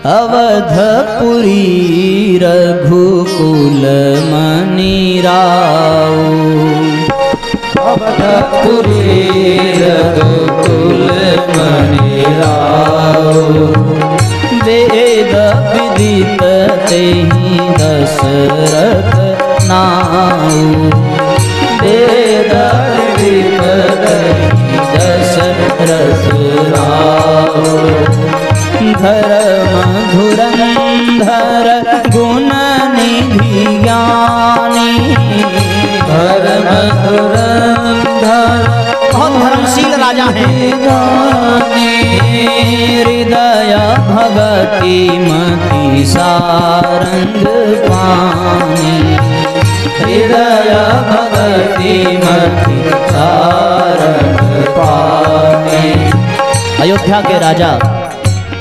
अवधपुरी रघुकुल मनि राउ। अवधपुरी रघुकुल मनि राउ। वेद विदित तेहि दशरथ नाउ। वेद विदित तेहि दशरथ नाउ। धर्म धुरंधर गुण निधि ज्ञानी। धर्म धुरंधर बहुत धर्मशील राजा हैं। हृदय भगति मति सारंग पानी। हृदय भगति मति सारंग पानी। अयोध्या के राजा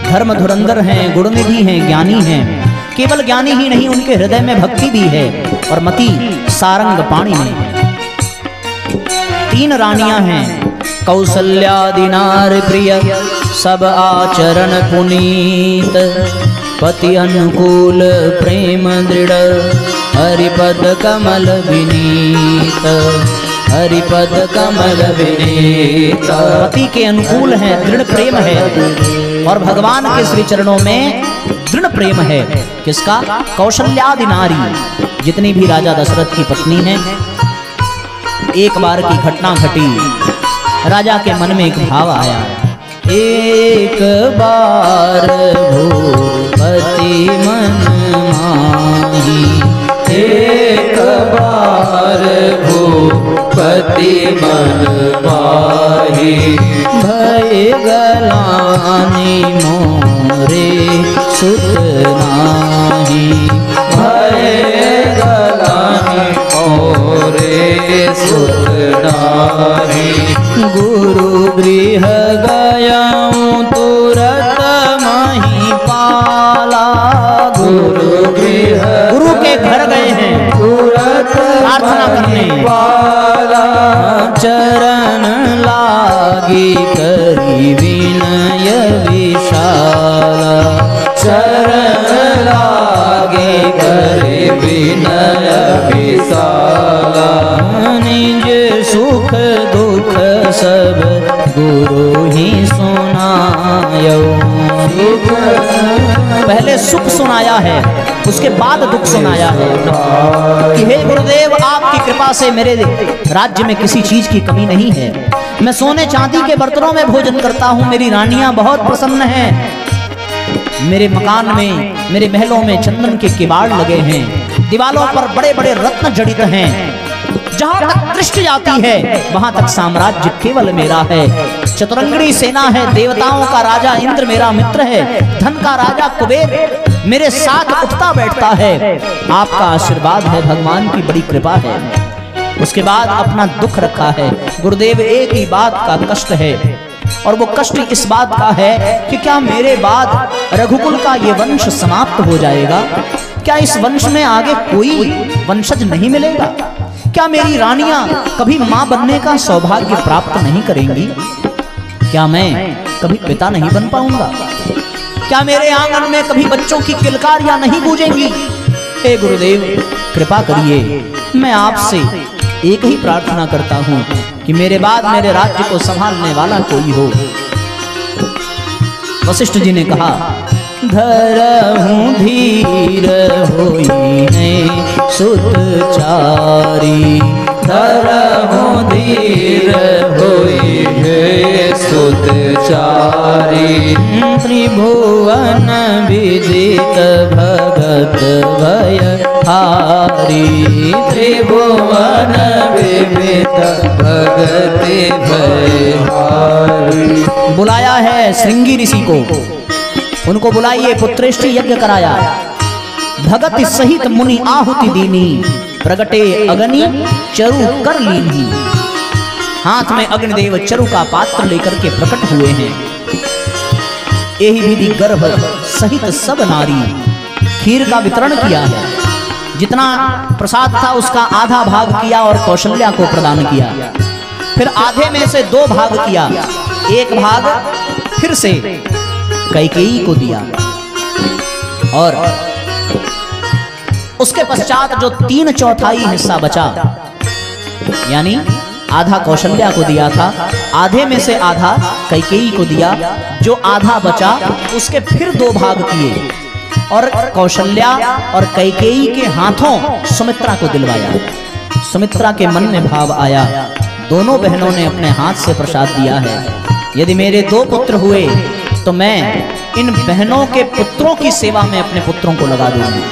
धर्म धुरंधर हैं, गुणनिधि हैं, ज्ञानी हैं। केवल ज्ञानी ही नहीं, उनके हृदय में भक्ति भी है और मति सारंग पाणी में। 3 रानियां हैं, कौसल्यादि नार प्रिय सब आचरण पुनीत। पति अनुकूल प्रेम दृढ़ हरिपद कमल विनीत। हरिपद कमल विनीत। पति के अनुकूल है, दृढ़ प्रेम है और भगवान के श्री चरणों में दृढ़ प्रेम है। किसका? कौशल्यादि नारी, जितनी भी राजा दशरथ की पत्नी हैं। एक बार की घटना घटी, राजा के मन में एक भाव आया। एक बार भूपति मन माही। एक बार भूपति मन माही। भय गलानी मोरे सुत नाही। भय गलानी मोरे सुत नाही। गुरु गृह गयाऊं तुरत मही पाला। गुरु गृह गुरु के घर गए हैं तुरत प्रार्थना करने। पाला। चरण लागी करी विनय विशाला। चरण लागे करी विनय विशाला। निज सुख दुख सब गुरु ही सुनायो। पहले सुख सुनाया है, उसके बाद दुख सुनाया है कि हे गुरुदेव, आपकी कृपा से मेरे राज्य में किसी चीज की कमी नहीं है। मैं सोने चांदी के बर्तनों में भोजन करता हूँ। मेरी रानियां बहुत प्रसन्न हैं। मेरे मकान में, मेरे महलों में चंदन के किवाड़ लगे हैं। दीवालों पर बड़े बड़े रत्न जड़ित हैं। जहां तक दृष्टि जाती है वहां तक साम्राज्य केवल मेरा है। चतुरंगड़ी सेना है, देवताओं का राजा इंद्र मेरा मित्र है। धन का राजा कुबेर मेरे साथ उठता बैठता है। आपका आशीर्वाद है, भगवान की बड़ी कृपा है। उसके बाद अपना दुख रखा है। गुरुदेव, एक ही बात का कष्ट है और वो कष्ट इस बात का है कि क्या मेरे बाद रघुकुल का ये वंश समाप्त हो जाएगा? क्या इस वंश में आगे कोई वंशज नहीं मिलेगा? क्या मेरी रानियां कभी मां बनने का सौभाग्य प्राप्त नहीं करेंगी? क्या मैं कभी पिता नहीं बन पाऊंगा? क्या मेरे आंगन में कभी बच्चों की किलकारियां नहीं गूंजेंगी? हे गुरुदेव, कृपा करिए। मैं आपसे एक ही प्रार्थना करता हूं कि मेरे बाद मेरे राज्य को संभालने वाला कोई हो। वशिष्ठ जी ने कहा, धरहूं धीर होई है सुतचारी। धरहूं धीर होई है सुतचारी। त्रिभुवन विदित भगत भयहारी। त्रिभुवन विदित भगत भयहारी। बुलाया है श्रृंगी ऋषि को, उनको बुलाइए। पुत्रेष्टि यज्ञ कराया। भगत सहित मुनि आहुति दीनी। प्रगटे अग्नि चरु कर लीनी। हाथ में अग्निदेव चरु का पात्र लेकर के प्रकट हुए हैं। यही विधि गर्भ सहित सब नारी खीर का वितरण किया है। जितना प्रसाद था उसका आधा भाग किया और कौशल्या को प्रदान किया। फिर आधे में से 2 भाग किया, एक भाग फिर से कैकेयी को दिया। और उसके पश्चात जो 3/4 हिस्सा बचा, यानी आधा कौशल्या को दिया था, आधे में से आधा कैकेयी को दिया, जो आधा बचा उसके फिर 2 भाग किए और कौशल्या और कैकेयी के हाथों सुमित्रा को दिलवाया। सुमित्रा के मन में भाव आया, दोनों बहनों ने अपने हाथ से प्रसाद दिया है, यदि मेरे 2 पुत्र हुए तो मैं इन बहनों के पुत्रों की सेवा में अपने पुत्रों को लगा दूंगी।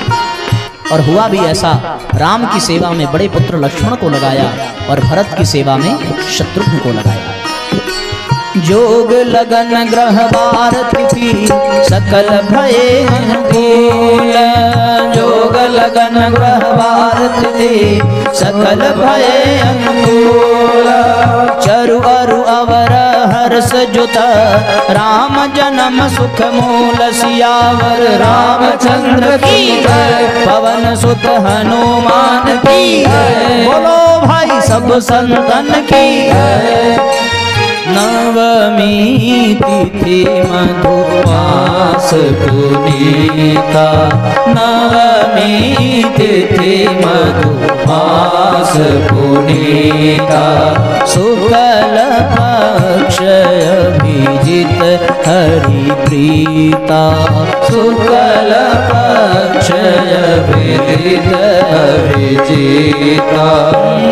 और हुआ भी ऐसा, राम की सेवा में बड़े पुत्र लक्ष्मण को लगाया और भरत की सेवा में शत्रुघ्न को लगाया। जोग लगन ग्रह बार तिथि सकल भये अनुकूल, जोग लगन ग्रह बार तिथि सकल भये अनुकूल, चरु अरु अवर हर्ष जुत राम जन्म सुख मूल, सियावर रामचंद्र की जय, पवन सुत हनुमान की जय, बोलो भाई सब संतन की जय। नवमी तिथि मधुमास पुनीता, नवमी तिथि मधुमास पुनीता, शुक्ल पक्ष अभिजित हरि प्रीता, शुक्ल पक्ष अभिजित अभिजीता,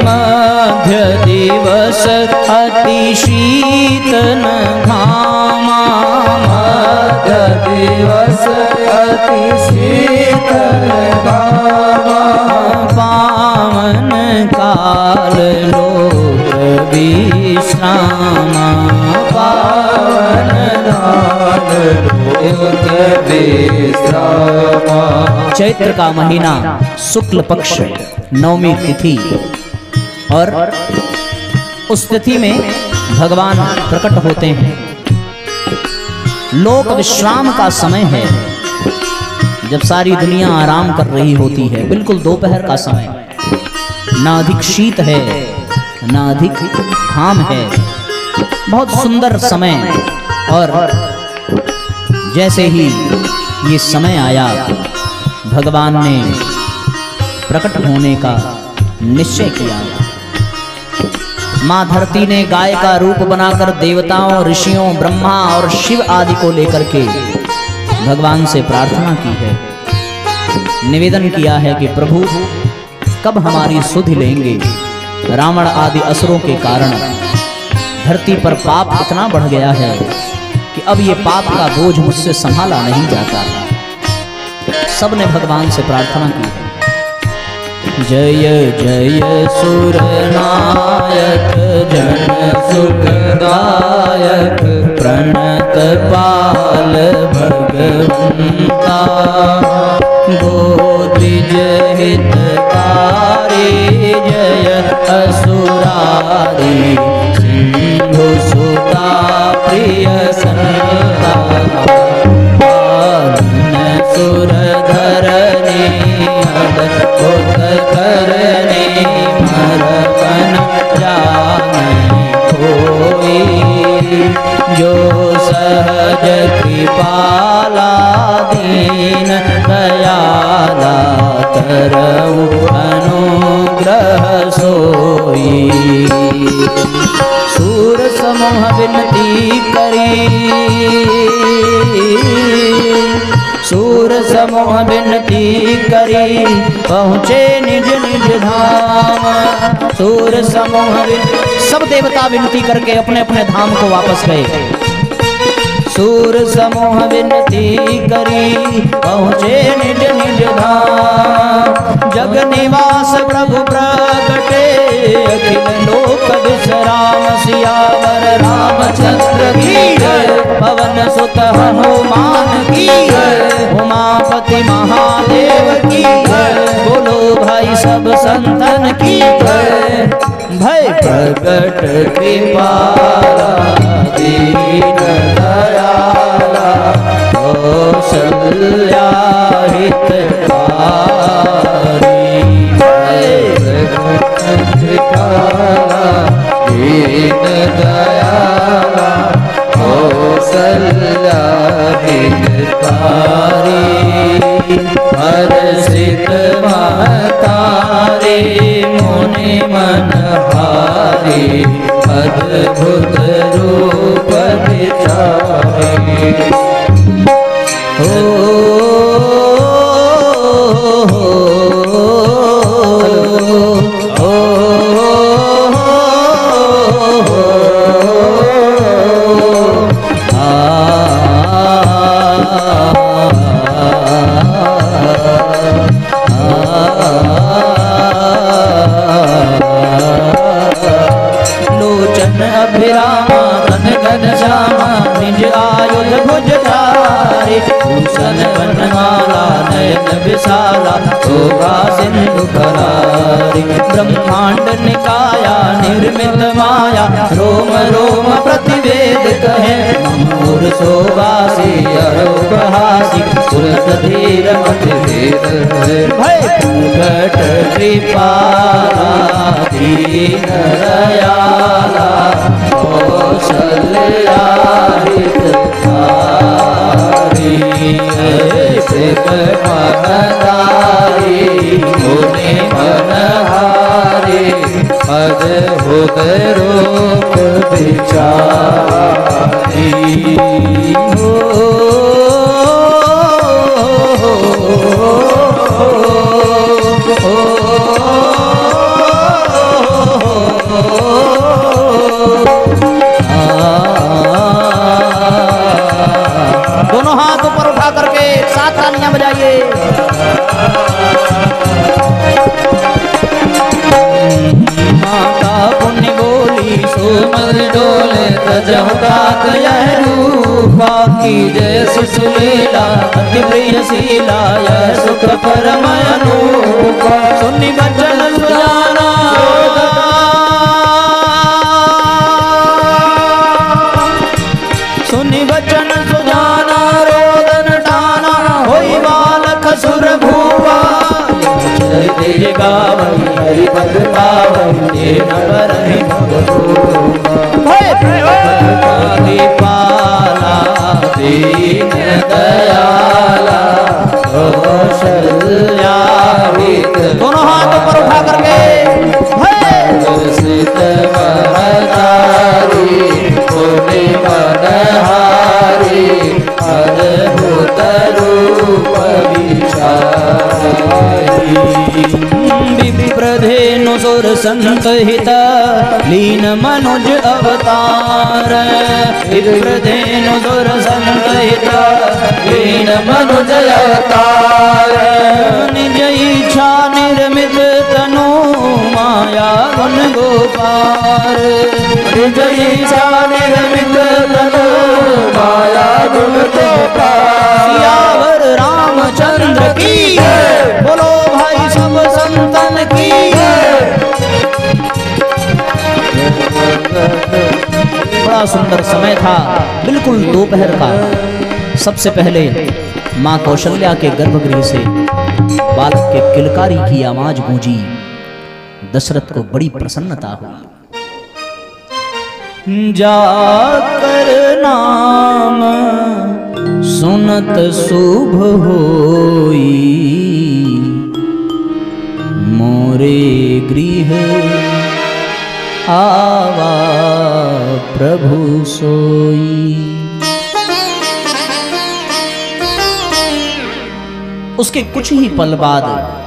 मध्य दिवस अति शीतन घामा, मध्य दिवस अति शीतन घामा, पावन काल लोक विश्रामा, पावन काल लोक विश्रामा। चैत्र का महीना, शुक्ल पक्ष, नवमी तिथि, और उस तिथि में भगवान प्रकट होते हैं। लोक विश्राम का समय है, जब सारी दुनिया आराम कर रही होती है, बिल्कुल दोपहर का समय, ना अधिक शीत है ना अधिक घाम है, बहुत सुंदर समय। और जैसे ही ये समय आया, भगवान ने प्रकट होने का निश्चय किया। माँ धरती ने गाय का रूप बनाकर देवताओं, ऋषियों, ब्रह्मा और शिव आदि को लेकर के भगवान से प्रार्थना की है, निवेदन किया है कि प्रभु कब हमारी सुधि लेंगे। रावण आदि असुरों के कारण धरती पर पाप इतना बढ़ गया है कि अब ये पाप का बोझ मुझसे संभाला नहीं जाता। सबने भगवान से प्रार्थना की है। जय जय सुर नायक जन सुखदायक, प्रणत पाल भगवंता, गोदिज हितकारी जय असुरारी, सिंधु सुता प्रिय संता, सुर धरनी अद्भुत करने, मरपन जाने कोई, जो सहज कृपाला दीन दयाला, करऊ अनुग्रह सोई। सूर समूह विनती करी, सूर समूह विनती करी, पहुँचे निज निज धाम। सूर समूह सब देवता विनती करके अपने अपने धाम को वापस गए। सूर समूह विनती करी, पहुँचे निज निज धाम। जग निवास प्रभु प्रगटे, अखिल लोक विश्राम, सियावर रामचंद्र की जय, पवन सुत हनुमान की जय, उमापति महादेव की जय, बोलो भाई सब संतन की जय। भय प्रगट कृपाला दीन दयाला, कौशल्या हितकारी, भय प्रगट कृपाला दीन दयाला, कौशल्या हितकारी। लोचन अभिरामा घन घन श्यामा निज आयुध भुज धारी भूषण वनमाला नयन विशाला शोभा सिंधु करारी ब्रह्मांड निकाया निर्मित माया रोम रोम प्रतिवेद कहे मोर शोभासी अरोपहासी सुरत धीर मतभेद प्रकट कृपाला दीन दयाला कौशल्या हितकारी मनधारी मुनि मनहारी अद्भुत रूप विचारी दोनों हाथ ऊपर उठा करके साथ तालियां बजाइए। माता पुण्य बोली सोमर डोले तजहुतात यह रूपा की जय सुशीला अति प्रिय शीला यह सुख परम अनूपा सुनि बचन सुजाना सुनि बचन सुजाना रोदन टाना होई बालक सुर भूपा तेज गावई हरि पद पावई न बरहि पाला दीन दयाला कौशल्या दोनों हाथ ऊपर उठा करके सित महतारी पुण्य मनहारी अद्भुत रूप विचारी विप्रधेनु सुर संहित लीन मनुज अवतार विप्रधेनु सुर संहित लीन मनुज अवतार निज इच्छा निर्मित तनु माया गुण गोपार निज इच्छा निर्मित तनु माया गुण गोपार सियावर रामचंद्र की बोलो भाई सब संतन की। बड़ा सुंदर समय था, बिल्कुल दोपहर का। सबसे पहले माँ कौशल्या के गर्भगृह से बालक के किलकारी की आवाज गूंजी। दशरथ को बड़ी प्रसन्नता हुई। जाकर नाम सुनत शुभ होई मोरे गृह आवा प्रभु सोई। उसके कुछ ही पल बाद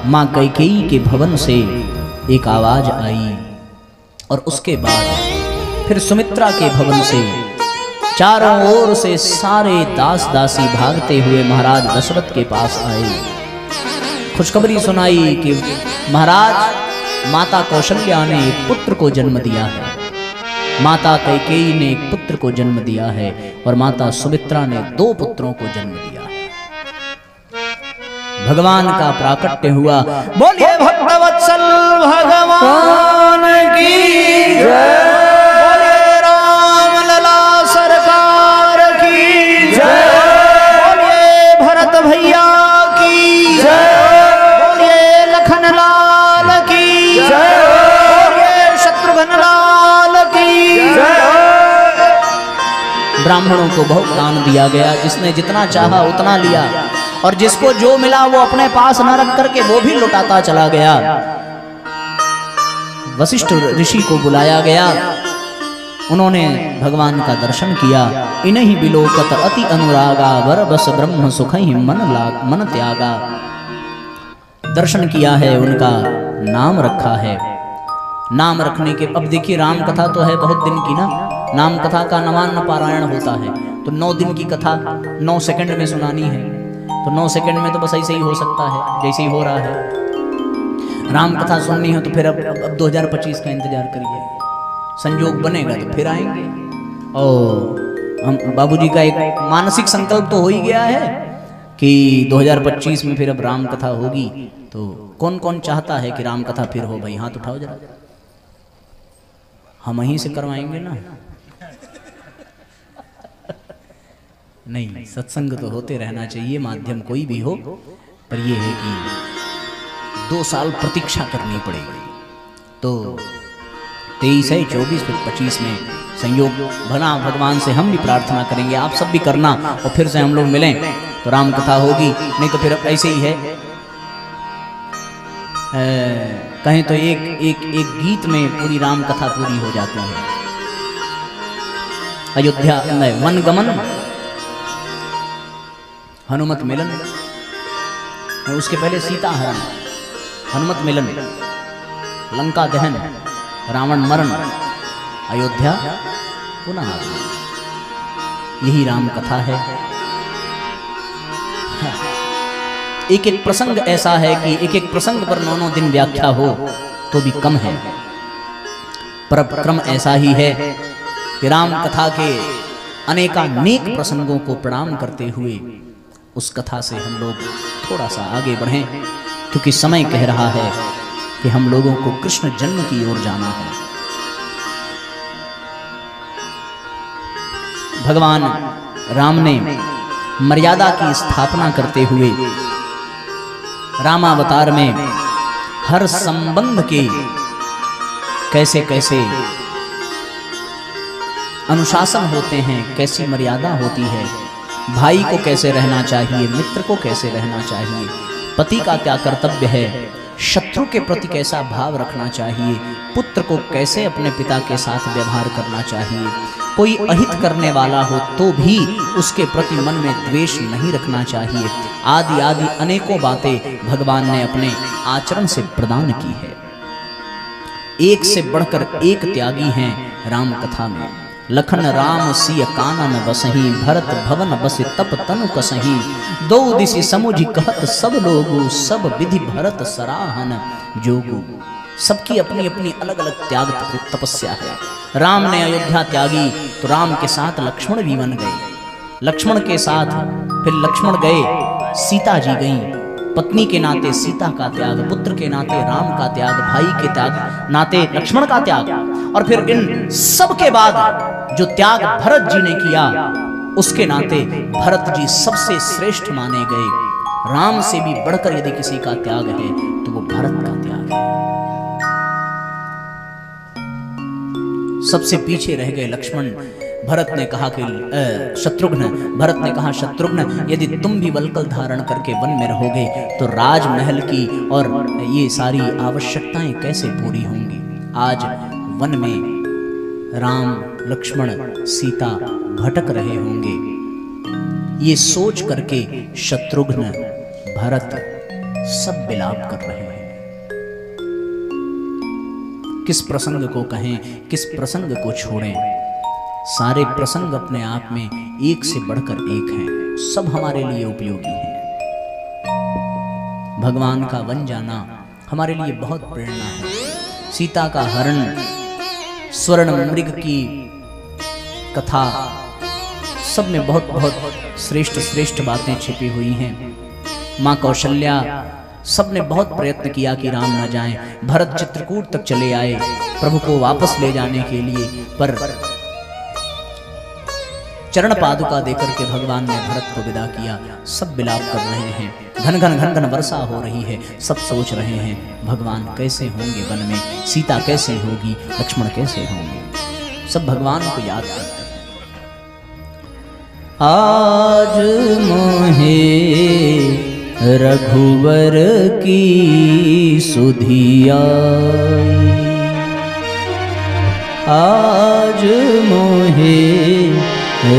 मां कैकेयी के भवन से एक आवाज आई और उसके बाद फिर सुमित्रा के भवन से चारों ओर से सारे दास दासी भागते हुए महाराज दशरथ के पास आए। खुशखबरी सुनाई कि महाराज माता कौशल्या ने एक पुत्र को जन्म दिया है, माता कैकेयी ने एक पुत्र को जन्म दिया है और माता सुमित्रा ने 2 पुत्रों को जन्म दिया है। भगवान का प्राकट्य हुआ। बोलिए भक्तवत्सल भगवान की जय, बोलिए राम लला सरकार की जय, बोलिए भरत भैया की जय, बोलिए लखन लाल की जय, बोलिए शत्रुघ्न लाल की जय। ब्राह्मणों को बहुत दान दिया गया, जिसने जितना चाहा उतना लिया और जिसको जो मिला वो अपने पास न रख करके वो भी लुटाता चला गया। वशिष्ठ ऋषि को बुलाया गया उन्होंने भगवान का दर्शन किया। इन्हीं बिलोकत अति अनुरागा, वर बस ब्रह्म सुख ही मन त्यागा। दर्शन किया है, उनका नाम रखा है। नाम रखने के, अब देखिए राम कथा तो है बहुत दिन की ना, नाम कथा का नवान्न पारायण होता है, तो 9 दिन की कथा 9 सेकंड में सुनानी है, तो 9 सेकंड में तो बस ऐसे ही हो सकता है जैसे ही हो रहा है। राम कथा सुननी है तो फिर अब 2025 का इंतजार करिए, संयोग बनेगा तो फिर आएंगे। और हम बाबूजी का एक मानसिक संकल्प तो हो ही गया है कि 2025 में फिर अब राम कथा होगी। तो कौन कौन चाहता है कि राम कथा फिर हो? भाई हाथ उठाओ जरा, हम यहीं से करवाएंगे ना। नहीं, सत्संग तो होते रहना चाहिए, माध्यम कोई भी हो, पर यह है कि 2 साल प्रतीक्षा करनी पड़ेगी। तो 23 है, 24 फिर 25 में संयोग बना, भगवान से हम भी प्रार्थना करेंगे, आप सब भी करना, और फिर से हम लोग मिलें तो राम कथा होगी। नहीं तो फिर ऐसे ही है, कहें तो एक गीत में पूरी राम कथा पूरी हो जाती है। अयोध्या में वन गमन, हनुमत मिलन, उसके पहले सीता हरण, हनुमत मिलन, लंका दहन, रावण मरण, अयोध्या पुनः आगमन, यही राम कथा है। एक एक प्रसंग ऐसा है कि एक एक प्रसंग पर 9 दिन व्याख्या हो तो भी कम है, पर क्रम ऐसा ही है कि राम कथा के अनेकानेक प्रसंगों को प्रणाम करते हुए उस कथा से हम लोग थोड़ा सा आगे बढ़ें, क्योंकि समय कह रहा है कि हम लोगों को कृष्ण जन्म की ओर जाना है। भगवान राम ने मर्यादा की स्थापना करते हुए रामावतार में हर संबंध के कैसे कैसे अनुशासन होते हैं, कैसी मर्यादा होती है, भाई को कैसे रहना चाहिए, मित्र को कैसे रहना चाहिए, पति का क्या कर्तव्य है, शत्रु के प्रति कैसा भाव रखना चाहिए, पुत्र को कैसे अपने पिता के साथ व्यवहार करना चाहिए, कोई अहित करने वाला हो तो भी उसके प्रति मन में द्वेष नहीं रखना चाहिए, आदि आदि अनेकों बातें भगवान ने अपने आचरण से प्रदान की है। एक से बढ़कर एक त्यागी हैं राम कथा में। लखन राम सिय कानन बसही, भरत भवन बस तप तनु कसही, दो दिशि समुझि कहत सब लोगु, सब विधि भरत सराहन जोगु। सबकी अपनी अपनी अलग अलग त्याग तपस्या है। राम ने अयोध्या त्यागी तो राम के साथ लक्ष्मण भी बन गए, लक्ष्मण के साथ फिर लक्ष्मण गए, सीता जी गईं, पत्नी के नाते सीता का त्याग, पुत्र के नाते राम का त्याग, भाई के त्याग नाते लक्ष्मण का त्याग, और फिर इन सब के बाद जो त्याग भरत जी ने किया उसके नाते भरत जी सबसे श्रेष्ठ माने गए। राम से भी बढ़कर यदि किसी का त्याग है तो वो भरत का त्याग है। सबसे पीछे रह गए लक्ष्मण। भरत ने कहा कि भरत ने कहा शत्रुघ्न, यदि तुम भी वल्कल धारण करके वन में रहोगे तो राजमहल की और ये सारी आवश्यकताएं कैसे पूरी होंगी। आज वन में राम लक्ष्मण सीता भटक रहे होंगे, ये सोच करके शत्रुघ्न भरत सब विलाप कर रहे हैं। किस प्रसंग को कहें, किस प्रसंग को छोड़ें, सारे प्रसंग अपने आप में एक से बढ़कर एक हैं, सब हमारे लिए उपयोगी हैं। भगवान का वन जाना हमारे लिए बहुत प्रेरणा है। सीता का हरण, स्वर्ण मृग की कथा, सब में बहुत बहुत श्रेष्ठ श्रेष्ठ बातें छिपी हुई हैं। माँ कौशल्या, सब ने बहुत प्रयत्न किया कि राम न जाएं। भरत चित्रकूट तक चले आए प्रभु को वापस ले जाने के लिए, पर चरण पादुका देकर के भगवान ने भरत को विदा किया। सब विलाप कर रहे हैं, घन घन घन घन वर्षा हो रही है, सब सोच रहे हैं भगवान कैसे होंगे वन में, सीता कैसे होगी, लक्ष्मण कैसे होंगे, सब भगवान को याद करते हैं। आज मोहे रघुवर की सुधिया, आज मोहे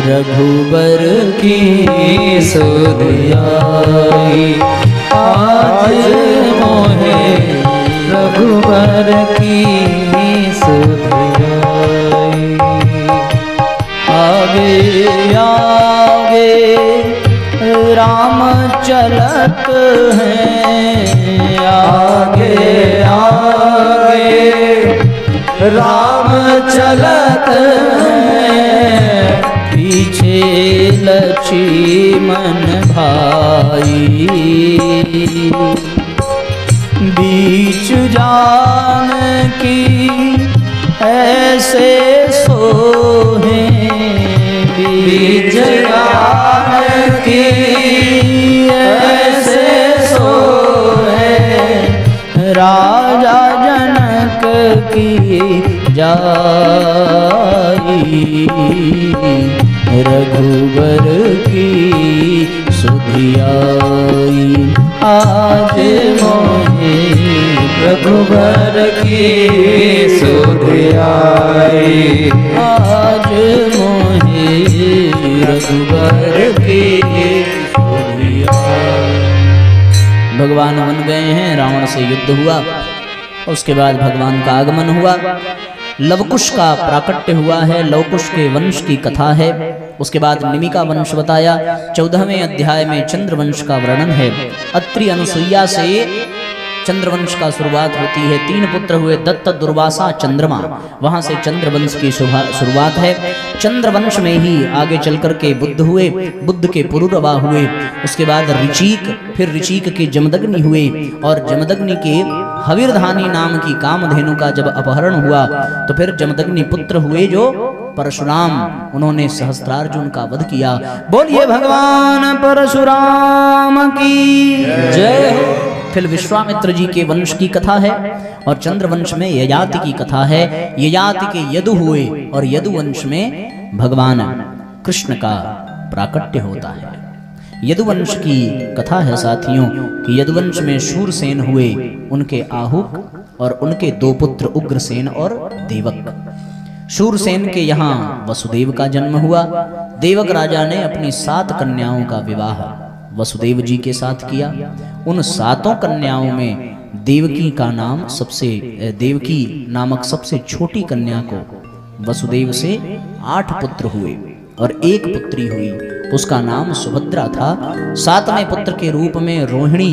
रघुबर की सुध आई। आज मोहे रघुबर की सुध आई। आगे आगे राम चलत हैं, आगे आगे राम चलत हैं, पीछे लक्ष्मण भाई। बीच जानकी ऐसे सोहे, बीच जानकी ऐसे सोहे, राजा जनक की जाई। रघुबर की सुधियाई। आज मोहे रघुबर की सुध आई। आज मोहे रघुबर की सुधियाई। भगवान बन गए हैं, रावण से युद्ध हुआ। उसके बाद भगवान का आगमन हुआ, लवकुश का प्राकट्य हुआ है, लवकुश के वंश की कथा है। उसके बाद निमिका वंश बताया। 14वें अध्याय में चंद्रवंश का वर्णन है। अत्रि अनुसुईया से चंद्रवंश का शुरुआत होती है। 3 पुत्र हुए, दत्त, दुर्वासा, चंद्रमा। वहां से चंद्रवंश की शुरुआत है। चंद्रवंश में ही आगे चल कर के बुद्ध हुए, बुद्ध के पुरुरवा हुए। उसके बाद ऋचिक, फिर ऋचिक के जमदग्नि हुए, और जमदग्नि के हविर्धानी नाम की कामधेनु का जब अपहरण हुआ तो फिर जमदग्नि पुत्र हुए जो परशुराम। उन्होंने सहस्त्रार्जुन का वध किया। बोलिए भगवान परशुराम की जय हो। फिर विश्वामित्र जी के वंश की कथा है, और चंद्रवंश में ययाति की कथा है। ययाति के यदु हुए, और यदु वंश में भगवान कृष्ण का प्राकट्य होता है। यदुवंश की कथा है साथियों कि यदुवंश में शूरसेन हुए, उनके आहुक, और उनके 2 पुत्र उग्रसेन और देवक। शूरसेन के यहाँ वसुदेव का जन्म हुआ। देवक राजा ने अपनी 7 कन्याओं का विवाह वसुदेव जी के साथ किया। उन 7 कन्याओं में देवकी का नाम देवकी नामक सबसे छोटी कन्या को वसुदेव से 8 पुत्र हुए और 1 पुत्री हुई, उसका नाम सुभद्रा था। 7वें पुत्र के रूप में रोहिणी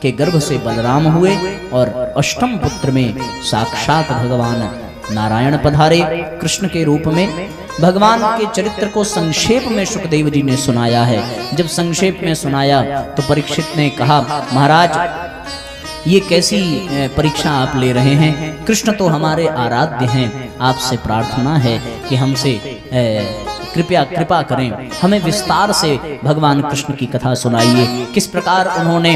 के गर्भ से बलराम हुए, और 8म पुत्र में साक्षात भगवान नारायण पधारे कृष्ण के रूप में। भगवान के चरित्र को संक्षेप में सुखदेव जी ने सुनाया है। जब संक्षेप में सुनाया तो परीक्षित ने कहा, महाराज ये कैसी परीक्षा आप ले रहे हैं? कृष्ण तो हमारे आराध्य हैं, आपसे प्रार्थना है कि हमसे कृपा करें, हमें विस्तार से भगवान कृष्ण की कथा सुनाइए। किस प्रकार उन्होंने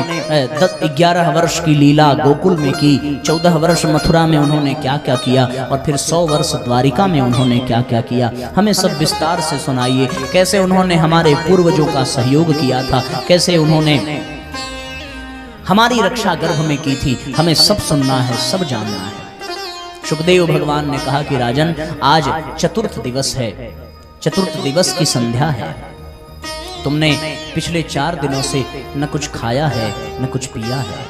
11 वर्ष की लीला गोकुल में की, 14 वर्ष मथुरा में उन्होंने क्या क्या किया, और फिर 100 वर्ष द्वारिका में उन्होंने क्या क्या किया, हमें सब विस्तार से सुनाइए। कैसे उन्होंने हमारे पूर्वजों का सहयोग किया था, कैसे उन्होंने हमारी रक्षा गर्भ में की थी, हमें सब सुनना है, सब जानना है। सुखदेव भगवान ने कहा कि राजन, आज चतुर्थ दिवस है, चतुर्थ दिवस की संध्या है। तुमने पिछले 4 दिनों से न कुछ खाया है न कुछ पिया है।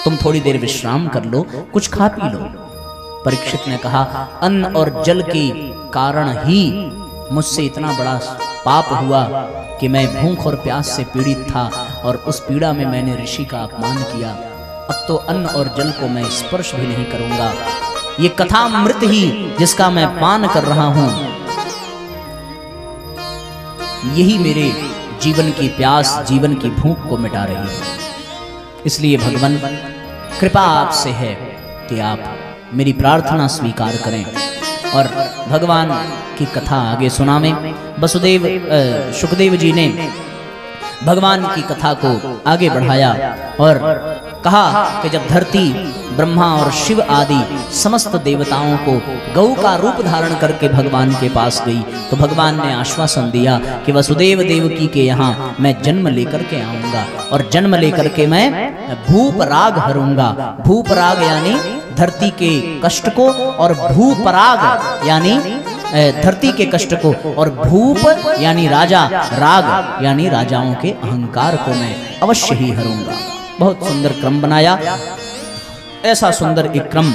तुम थोड़ी देर विश्राम कर लो, कुछ खा पी लो। परीक्षित ने कहा, अन्न और जल के कारण ही मुझसे इतना बड़ा पाप हुआ कि मैं भूख और प्यास से पीड़ित था, और उस पीड़ा में मैंने ऋषि का अपमान किया। अब तो अन्न और जल को मैं स्पर्श भी नहीं करूंगा। ये कथामृत ही जिसका मैं पान कर रहा हूं, यही मेरे जीवन की प्यास, जीवन की भूख को मिटा रही है। इसलिए भगवान कृपा आपसे है कि आप मेरी प्रार्थना स्वीकार करें और भगवान की कथा आगे सुनावें। सुखदेव जी ने भगवान की कथा को आगे बढ़ाया और कहा कि जब धरती ब्रह्मा और शिव आदि समस्त देवताओं को गौ का रूप धारण करके भगवान के पास गई, तो भगवान ने आश्वासन दिया कि वसुदेव देवकी के यहाँ मैं जन्म लेकर के आऊंगा, और जन्म लेकर के मैं भूप राग हरूंगा। भूप राग यानी धरती के कष्ट को और भूपराग यानी धरती के कष्ट को और भूप यानी राजा, राग यानी राजाओं के अहंकार को मैं अवश्य ही हरूंगा। बहुत सुंदर क्रम बनाया। ऐसा सुंदर एक क्रम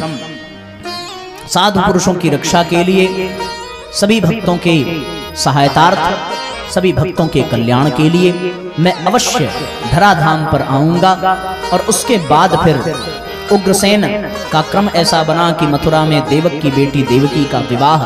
साधु पुरुषों की रक्षा के लिए, सभी भक्तों के सहायतार्थ, सभी भक्तों के कल्याण के लिए मैं अवश्य धराधाम पर आऊंगा। और उसके बाद फिर उग्रसेन का क्रम ऐसा बना कि मथुरा में देवक की बेटी देवकी का विवाह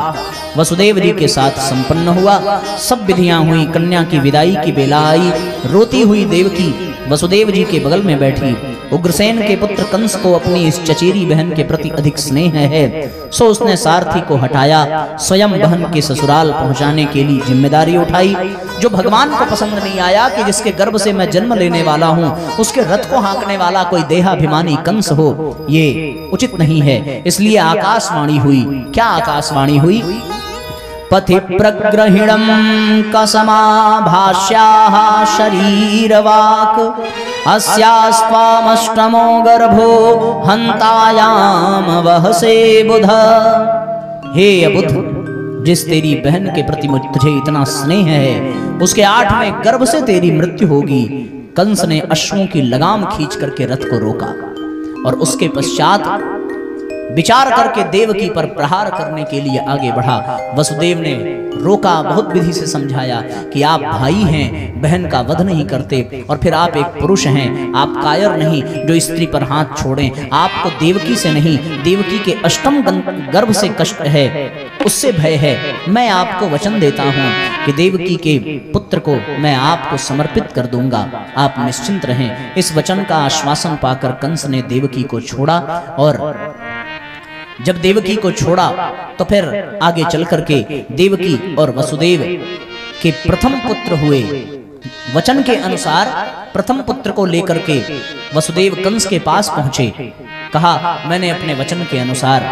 वसुदेव जी के साथ संपन्न हुआ। सब विधियां हुई, कन्या की विदाई की बेला आई। रोती हुई देवकी वसुदेव जी के बगल में बैठी। उग्रसेन के पुत्र कंस को अपनी इस चचेरी बहन के प्रति अधिक स्नेह है, सो उसने सारथी को हटाया, स्वयं बहन के ससुराल पहुंचाने के लिए जिम्मेदारी उठाई। जो भगवान को पसंद नहीं आया कि जिसके गर्भ से मैं जन्म लेने वाला हूं उसके रथ को हाँकने वाला कोई देहाभिमानी कंस हो, ये उचित नहीं है। इसलिए आकाशवाणी हुई। क्या आकाशवाणी हुई? पथि प्रग्रहिणं कसमाभाष्याः शरीरवाक् अस्यास्त्वामष्टमो गर्भो हन्तायाम वहसे बुध। हे अबुध, जिस तेरी बहन के प्रति तुझे इतना स्नेह है उसके 8वें गर्भ से तेरी मृत्यु होगी। कंस ने अश्वों की लगाम खींच करके रथ को रोका और उसके पश्चात विचार करके देवकी पर प्रहार करने के लिए आगे बढ़ा। वसुदेव ने रोका, बहुत विधि से समझाया कि आप भाई हैं, बहन का वध नहीं करते, और फिर आप एक पुरुष हैं, आप कायर नहीं जो स्त्री पर हाथ छोड़ें। आपको देवकी से नहीं, देवकी के अष्टम गर्भ से कष्ट है, उससे भय है। मैं आपको वचन देता हूं कि देवकी के पुत्र को मैं आपको समर्पित कर दूंगा, आप निश्चिंत रहें। इस वचन का आश्वासन पाकर कंस ने देवकी को छोड़ा। और जब देवकी को छोड़ा तो फिर आगे चल करके देवकी और वसुदेव के प्रथम पुत्र हुए। वचन के अनुसार प्रथम पुत्र को लेकर के वसुदेव कंस के पास पहुंचे। कहा, मैंने अपने वचन के अनुसार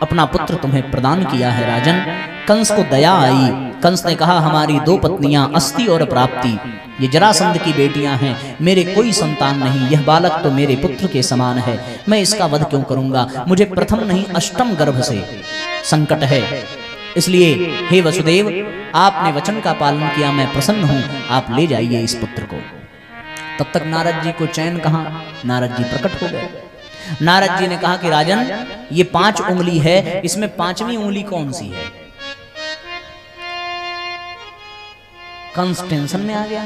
अपना पुत्र तुम्हें प्रदान किया है राजन। कंस को दया आई। कंस ने कहा, हमारी 2 पत्नियां अस्ति और प्राप्ति, ये जरासंध की बेटियां हैं, मेरे कोई संतान नहीं, यह बालक तो मेरे पुत्र के समान है, मैं इसका वध क्यों करूंगा? मुझे प्रथम नहीं अष्टम गर्भ से संकट है। इसलिए हे वसुदेव, आपने वचन का पालन किया, मैं प्रसन्न हूं, आप ले जाइए इस पुत्र को। तब तक नारद जी को चैन कहां, नारद जी प्रकट हो गए। नारद जी ने कहा कि राजन, ये 5 उंगली है, इसमें 5वीं उंगली कौन सी है? कंस टेंशन में आ गया।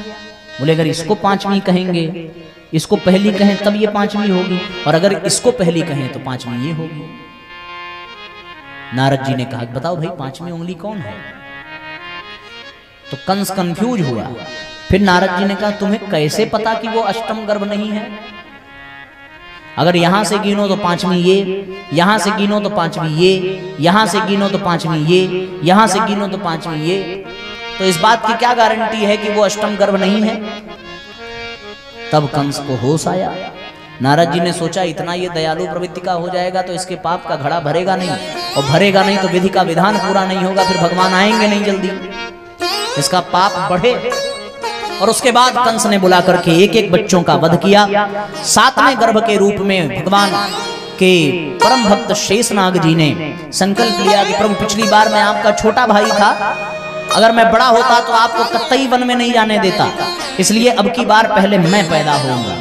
बोले, अगर इसको 5वीं कहेंगे, इसको पहली कहें तब ये 5वीं होगी, और अगर इसको पहली कहें तो 5वीं ये होगी। नारद जी ने कहा, बताओ भाई 5वीं उंगली कौन है? तो कंस कंफ्यूज हुआ। फिर नारद जी ने कहा, तुम्हें कैसे पता कि वो अष्टम गर्भ नहीं है? अगर यहां से गिनो तो 5वीं ये, यहां से गिनो तो 5वीं ये, यहां से गिनो तो 5वीं ये, यहां से गिनो तो 5वीं ये, तो इस बात की क्या गारंटी है कि वो अष्टम गर्भ नहीं है? तब कंस को होश आया। नारद जी ने सोचा, इतना ये दयालु प्रवृत्ति का हो जाएगा तो इसके पाप का घड़ा भरेगा नहीं, और भरेगा नहीं तो विधि का विधान पूरा नहीं होगा, फिर भगवान आएंगे नहीं जल्दी, इसका पाप बढ़े। और उसके बाद कंस ने बुला करके 1-1 बच्चों का वध किया। 7वें गर्भ के रूप में भगवान के परम भक्त शेषनाग जी ने संकल्प लिया कि प्रभु, पिछली बार मैं आपका छोटा भाई था, अगर मैं बड़ा होता तो आपको कतई वन में नहीं जाने देता, इसलिए अब की बार पहले मैं पैदा होऊंगा,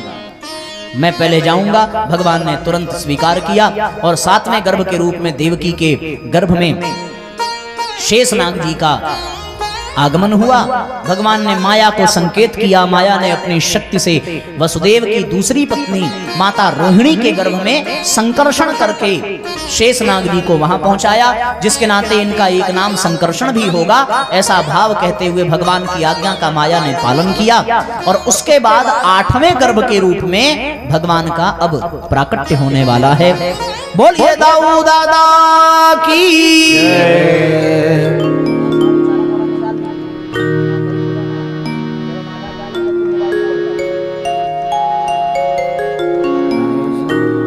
मैं पहले जाऊंगा। भगवान ने तुरंत स्वीकार किया और 7वें गर्भ के रूप में देवकी के गर्भ में शेषनाग जी का आगमन हुआ। भगवान ने माया को संकेत किया। माया ने अपनी शक्ति से वसुदेव की दूसरी पत्नी माता रोहिणी के गर्भ में संकर्षण करके शेषनाग जी को वहां पहुंचाया, जिसके नाते इनका एक नाम संकर्षण भी होगा, ऐसा भाव कहते हुए भगवान की आज्ञा का माया ने पालन किया। और उसके बाद 8वें गर्भ के रूप में भगवान का अब प्राकट्य होने वाला है। बोलिए दाऊ दादा की।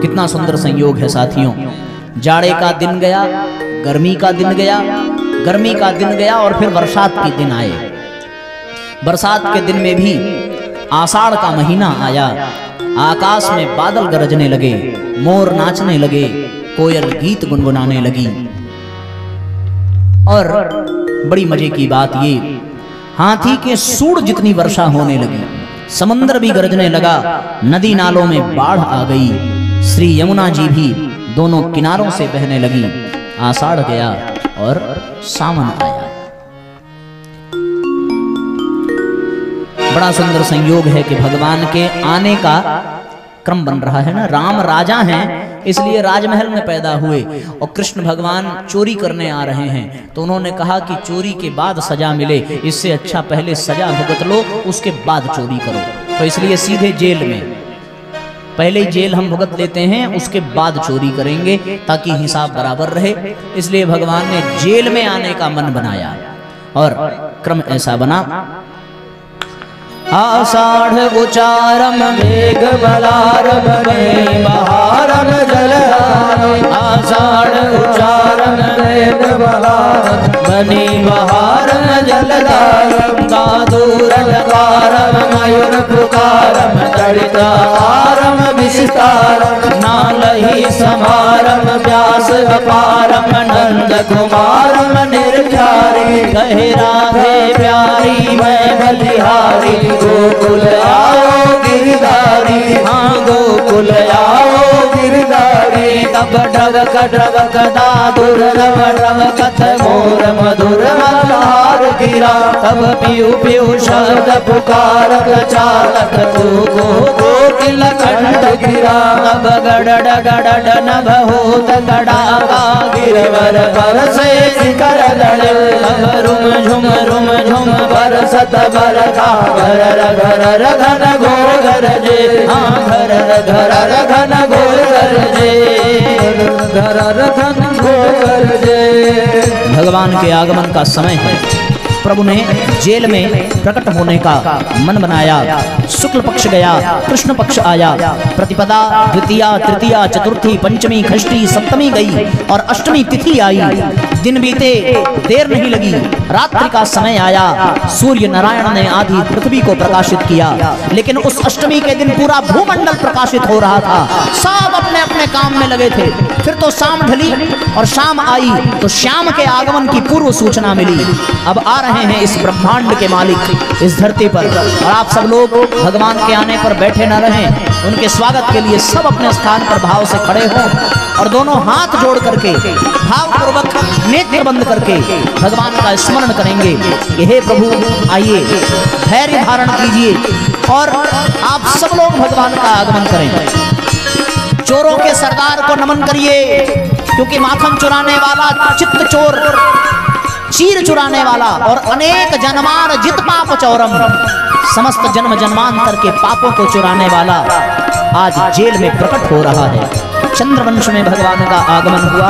कितना सुंदर संयोग है साथियों। जाड़े का दिन गया, गर्मी का दिन गया, गर्मी का दिन गया और फिर बरसात के दिन आए। बरसात के दिन में भी आषाढ़ का महीना आया, आकाश में बादल गरजने लगे, मोर नाचने लगे, कोयल गीत गुनगुनाने लगी। और बड़ी मजे की बात ये, हाथी के सूंड जितनी वर्षा होने लगी, समंदर भी गरजने लगा, नदी नालों में बाढ़ आ गई, श्री यमुना जी भी दोनों किनारों से बहने लगी। आषाढ़ गया और सावन आया। बड़ा सुंदर संयोग है कि भगवान के आने का क्रम बन रहा है ना। राम राजा हैं, इसलिए राजमहल में पैदा हुए, और कृष्ण भगवान चोरी करने आ रहे हैं, तो उन्होंने कहा कि चोरी के बाद सजा मिले, इससे अच्छा पहले सजा भुगत लो, उसके बाद चोरी करो। तो इसलिए सीधे जेल में, पहले ही जेल हम भुगत लेते हैं, उसके बाद चोरी करेंगे ताकि हिसाब बराबर रहे। इसलिए भगवान ने जेल में आने का मन बनाया और क्रम ऐसा बना। आषाढ़ उचारम मेघ बलारम में बहारम जलधारम। आषाढ़ उचारम मेघ बलारम बनी बहारम जलधारम। दादूर लकारम मयूर पुकारम तड़ितारम विस्तारम। नालही समारम व्यास अपारम नंद कुमारम निर्झारी। कहे राधे प्यारी मैं बलिहारी। गोकुल आओ गिरधारी, हाँ गोकुल आओ गिरधारी। तब ढवक ढवक दादुर रव रव कथ मोर मधुर मल्हार गिरा। तब पियु पियु शब्द पुकारक चालक को कोकिल कंठ गिरा। तब गड़ड गड़ड नभ होत गड़ाका गिरवर बरसे शिखर दल। तब रुम झुम बरसत बरखा घर घर घन घोर गरजे। हाँ घर घर घन घोर गरजे। घर घन घोर गरजे। भगवान के आगमन का समय है। प्रभु ने जेल में प्रकट होने का मन बनाया। शुक्ल पक्ष गया, कृष्ण पक्ष आया, प्रतिपदा द्वितीया तृतीया चतुर्थी पंचमी षष्ठी सप्तमी गई और अष्टमी तिथि आई। दिन बीते, देर नहीं लगी, रात्रि का समय आया। सूर्य नारायण ने आधी पृथ्वी को प्रकाशित किया, लेकिन उस अष्टमी के दिन पूरा भूमंडल प्रकाशित हो रहा था। सब अपने अपने काम में लगे थे। फिर तो शाम ढली और शाम आई तो श्याम के आगमन की पूर्व सूचना मिली। अब आ रहे हैं इस ब्रह्मांड के मालिक इस धरती पर, और आप सब लोग भगवान के आने पर बैठे न रहें। उनके स्वागत के लिए सब अपने स्थान पर भाव से खड़े हों और दोनों हाथ जोड़ करके भावपूर्वक नेत्र बंद करके भगवान का स्मरण करेंगे कि हे प्रभु आइए, धैर्य धारण कीजिए और आप सब लोग भगवान का आगमन करें। चोरों के सरदार को नमन करिए, क्योंकि माखन चुराने वाला, चित्त चोर, चीर चुराने वाला और अनेक जन्मार जित पाप चौरम, समस्त जन्म जन्मांतर के पापों को चुराने वाला आज जेल में प्रकट हो रहा है। चंद्रवंश में भगवान का आगमन हुआ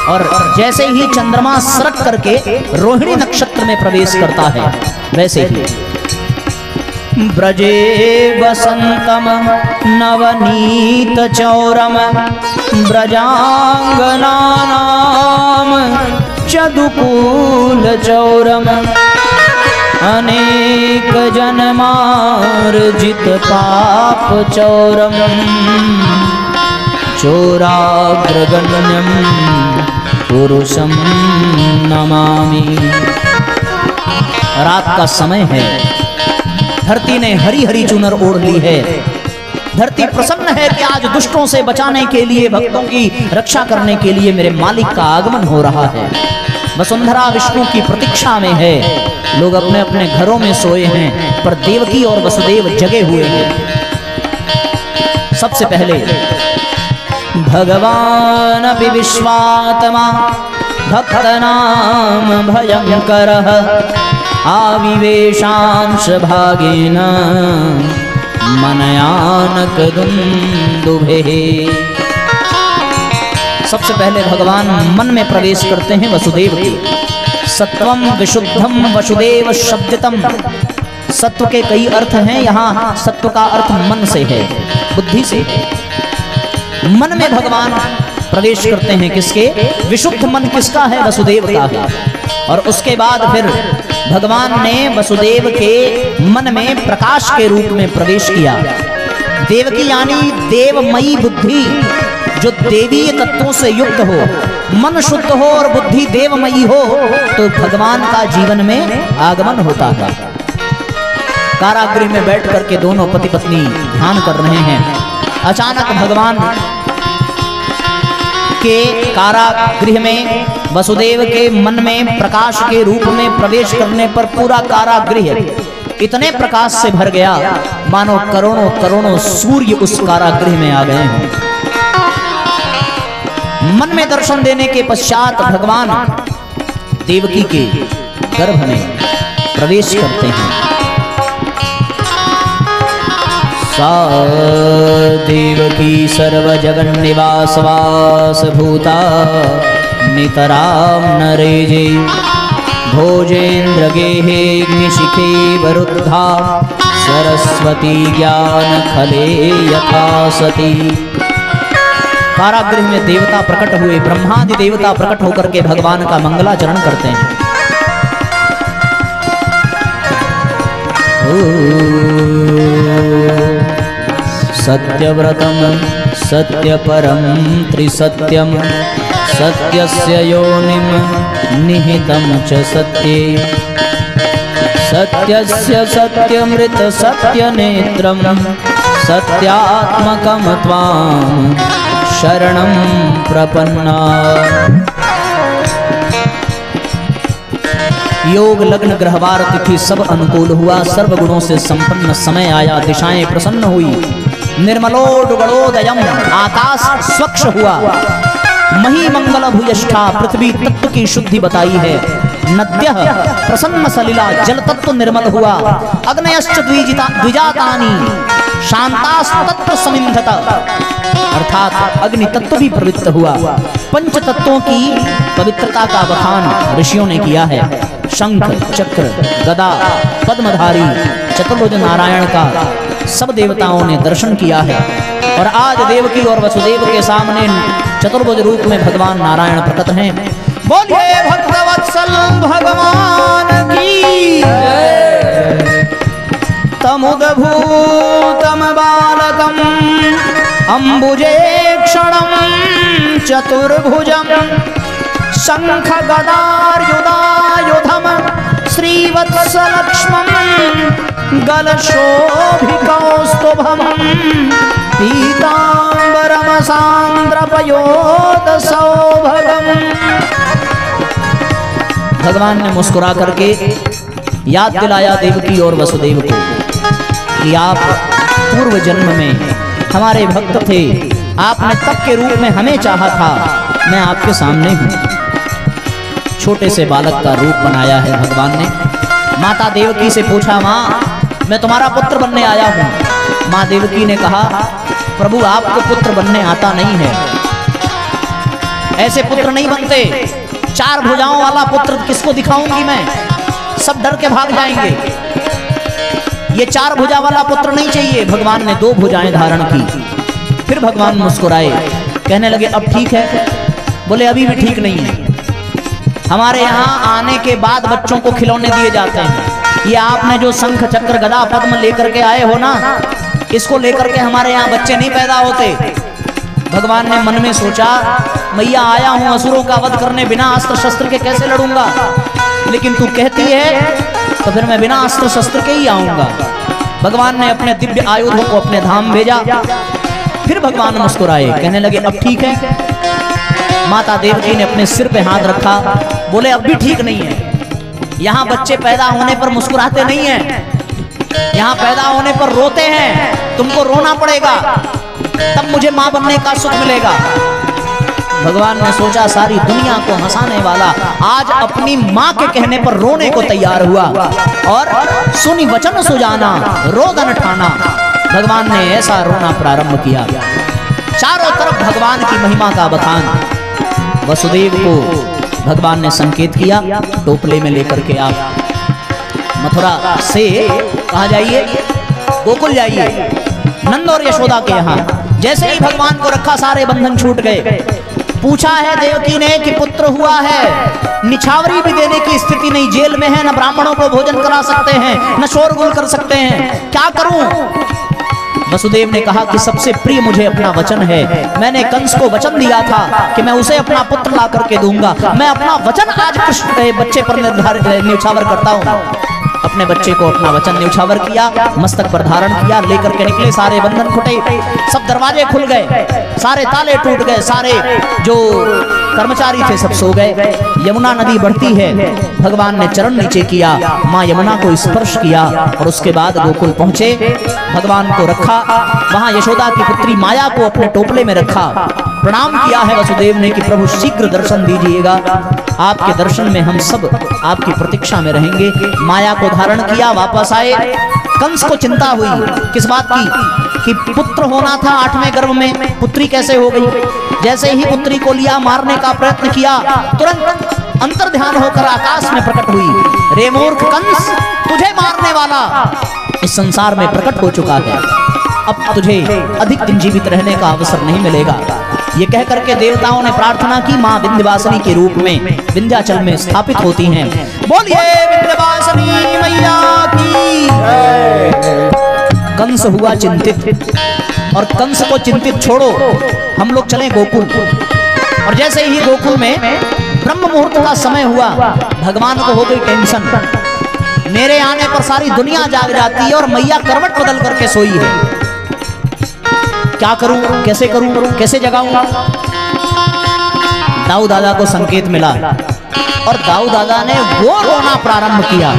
और जैसे ही चंद्रमा सरक करके रोहिणी नक्षत्र में प्रवेश करता है, वैसे ही ब्रजे वसंतम नवनीत चौरम ब्रजांगनानाम चदुकूल चौरम अनेक जन्मार्जित पाप चौरम चोराग्रगण्यम पुरुषम नमामि। रात का समय है, धरती ने हरी हरी चुनर ओढ़ ली है। धरती प्रसन्न है कि आज दुष्टों से बचाने के लिए, भक्तों की रक्षा करने के लिए मेरे मालिक का आगमन हो रहा है। वसुंधरा विष्णु की प्रतीक्षा में है। लोग अपने अपने घरों में सोए हैं, पर देवकी और वसुदेव जगे हुए हैं। सबसे पहले भगवान अपि विश्वात्मा भक्तनाम भयंकरः आविवेशांश भागेन मनयानक दुन्दुभेः। सबसे पहले भगवान मन में प्रवेश करते हैं वसुदेव के। सत्वम विशुद्धम वसुदेव शब्दितम। सत्व के कई अर्थ हैं, यहाँ सत्व का अर्थ मन से है, बुद्धि से है। मन में भगवान प्रवेश करते हैं। किसके? विशुद्ध मन किसका है? वसुदेव का है। और उसके बाद फिर भगवान ने वसुदेव के मन में प्रकाश के रूप में प्रवेश किया। देवकी यानी देवमयी बुद्धि, जो देवीय तत्वों से युक्त हो, मन शुद्ध हो और बुद्धि देवमयी हो, तो भगवान का जीवन में आगमन होता था। कारागृह में बैठ करके दोनों पति पत्नी ध्यान कर रहे हैं। अचानक भगवान के कारागृह में वसुदेव के मन में प्रकाश के रूप में प्रवेश करने पर पूरा कारागृह इतने प्रकाश से भर गया मानो करोड़ों करोड़ों सूर्य उस कारागृह में आ गए हैं। मन में दर्शन देने के पश्चात भगवान देवकी के गर्भ में प्रवेश करते हैं। सा देवकी सर्वजगन् निवासवास भूता नितराम नरेजे भोजेन्द्र गेहेग्निशिखे वरुद्धा सरस्वती ज्ञान खले यथा सती। कारागृह में देवता प्रकट हुए, ब्रह्मादि देवता प्रकट होकर के भगवान का मंगलाचरण करते हैं। सत्यव्रतम सत्यपरम त्रिसत्यम सत्यस्य योनिम निहितम च सत्ये सत्यस्य सत्यमृत सत्यनेत्रम सत्यात्मकम त्वां शरणं प्रपन्ना। योग लग्न ग्रहवार तिथि सब अनुकूल हुआ, सर्व गुणों से संपन्न समय आया, दिशाएं प्रसन्न हुई, निर्मलोडगणोदयम आकाश स्वच्छ हुआ, मही मंगल भूयष्ठा पृथ्वी तत्व की शुद्धि बताई है, नद्यः प्रसन्न सलिला जल तत्व निर्मल हुआ, अग्नयश्च द्विजातानि शांतास्तत्व समिंधत अर्थात अग्नि तत्व भी पवित्र हुआ। पंच तत्वों की पवित्रता का बखान ऋषियों ने किया है। शंख चक्र गदा पद्मधारी चतुर्भुज नारायण का सब देवताओं ने दर्शन किया है और आज देवकी और वसुदेव के सामने चतुर्भुज रूप में भगवान नारायण प्रकट हैं। बोलिए भक्तवत्सल भगवान की तमुदभूतम बालकम अंबुजे क्षणम चतुर्भुजम शंख गदार्युधायुधम श्रीवत्सलक्ष्मम गलशोभिकौस्तुभम पीतांबरम सांद्रपयोद सौभगम। भगवान ने मुस्कुरा करके याद दिलाया देवकी और वसुदेव को कि आप पूर्व जन्म में हमारे भक्त थे, आपने तप के रूप में हमें चाहा था, मैं आपके सामने हूँ। छोटे से बालक का रूप बनाया है भगवान ने। माता देवकी से पूछा, माँ मैं तुम्हारा पुत्र बनने आया हूँ। माँ देवकी ने कहा, प्रभु आपको पुत्र बनने आता नहीं है, ऐसे पुत्र नहीं बनते। 4 भुजाओं वाला पुत्र किसको दिखाऊंगी मैं, सब डर के भाग जाएंगे। ये 4 भुजा वाला पुत्र नहीं चाहिए। भगवान ने 2 भुजाएं धारण की। फिर भगवान मुस्कुराए, कहने लगे अब ठीक है। बोले अभी भी ठीक नहीं है। हमारे यहाँ आने के बाद बच्चों को खिलौने दिए जाते हैं। ये आपने जो शंख चक्र गदा पद्म लेकर के आए हो ना, इसको लेकर के हमारे यहाँ बच्चे नहीं पैदा होते। भगवान ने मन में सोचा, मैया आया हूँ असुरों का वध करने, बिना अस्त्र शस्त्र के कैसे लड़ूंगा, लेकिन तू कहती है तो फिर मैं बिना अस्त्र शस्त्र के ही आऊंगा। भगवान ने अपने दिव्य आयुधों को अपने धाम भेजा। फिर भगवान मुस्कुराए, कहने लगे अब ठीक है। माता देवकी ने अपने सिर पे हाथ रखा, बोले अब भी ठीक नहीं है। यहाँ बच्चे पैदा होने पर मुस्कुराते नहीं हैं, यहाँ पैदा होने पर रोते हैं। तुमको रोना पड़ेगा, तब मुझे माँ बनने का सुख मिलेगा। भगवान ने सोचा सारी दुनिया को हंसाने वाला आज अपनी माँ के कहने पर रोने को तैयार हुआ और सुनी वचन सुजाना रोदन ठाना। भगवान ने ऐसा रोना प्रारंभ किया। चारों तरफ भगवान की महिमा का बखान। वसुदेव को भगवान ने संकेत किया, टोपले में लेकर के आप मथुरा से कहाँ जाइए, गोकुल जाइए, नंद और यशोदा के यहाँ। जैसे ही भगवान को रखा सारे बंधन छूट गए। पूछा है देवकी ने कि पुत्र हुआ है, निछावरी भी देने की स्थिति नहीं, जेल में है, न ब्राह्मणों को भोजन करा सकते हैं, न शोरगुल कर सकते हैं, क्या करूं। वसुदेव ने कहा कि सबसे प्रिय मुझे अपना वचन है। मैंने कंस को वचन दिया था कि मैं उसे अपना पुत्र ला करके दूंगा। मैं अपना वचन आज कृष्ण बच्चे पर न्यौछावर करता हूँ। अपने बच्चे को अपना वचन न्यौछावर किया, मस्तक पर धारण किया, लेकर के निकले। सारे बंधन फुटे, सब दरवाजे खुल गए, सारे ताले टूट गए, सारे जो कर्मचारी थे सब सो गए। यमुना नदी बढ़ती है, भगवान ने चरण नीचे किया, माँ यमुना को स्पर्श किया और उसके बाद गोकुल पहुंचे। भगवान को रखा, वहां यशोदा की पुत्री माया को अपने टोपले में रखा। प्रणाम किया है वसुदेव ने कि प्रभु शीघ्र दर्शन दीजिएगा, आपके दर्शन में हम सब आपकी प्रतीक्षा में रहेंगे। माया को धारण किया, वापस आए। कंस को चिंता हुई किस बात की कि पुत्र होना था 8वें गर्भ में, पुत्री कैसे हो गई। जैसे ही पुत्री को लिया, मारने का प्रयत्न किया, तुरंत अंतर्ध्यान होकर आकाश में प्रकट हुई। रे मूर्ख कंस, तुझे मारने वाला इस संसार में प्रकट हो चुका है, अब तुझे अधिक दिन जीवित रहने का अवसर नहीं मिलेगा। ये कह करके देवताओं ने प्रार्थना की, मां विंध्यवासिनी के रूप में विंध्याचल में स्थापित होती हैं। बोलिए विंध्यवासिनी मैया की। कंस हुआ चिंतित, और कंस को चिंतित छोड़ो, हम लोग चले गोकुल। और जैसे ही गोकुल में ब्रह्म मुहूर्त का समय हुआ, भगवान को हो गई टेंशन। मेरे आने पर सारी दुनिया जाग जाती है और मैया करवट बदल करके सोई है। क्या करूं, कैसे करूं, कैसे जगाऊं। दाऊ दादा को संकेत मिला और दाऊ दादा ने वो रोना प्रारंभ किया।